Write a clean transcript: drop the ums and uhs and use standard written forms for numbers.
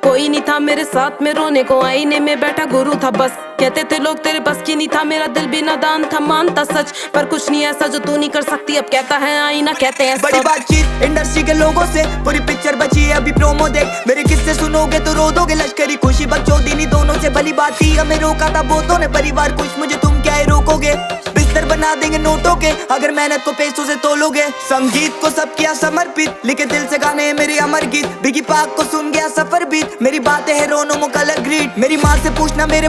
कोई नहीं था मेरे साथ में रोने को, आईने में बैठा गुरु था बस। कहते थे लोग तेरे बस की नहीं था, मेरा दिल भी नादान था, मानता सच पर कुछ नहीं ऐसा जो तू नहीं कर सकती। अब कहता है आईना, कहते हैं बड़ी बातचीत इंडस्ट्री के लोगों से, पूरी पिक्चर बची है अभी प्रोमो देख। मेरे किस्से सुनोगे तो रो दोगे, लश्करी खुशी बकचोदी दोनों से भली बात थी। हमें रोका था बहुतों ने, परिवार कुछ मुझे तुम क्या रोकोगे। बिस्तर बना देंगे नोटों के अगर मेहनत को पैसों से तोलोगे। संगीत को सब किया समर्पित, लिखे दिल से गाने मेरे अमर गीत। बिगी पाक को सुन गया सफर बीत, मेरी बातें है रोनो मुकलर ग्रीट। मेरी माँ से पूछना मेरे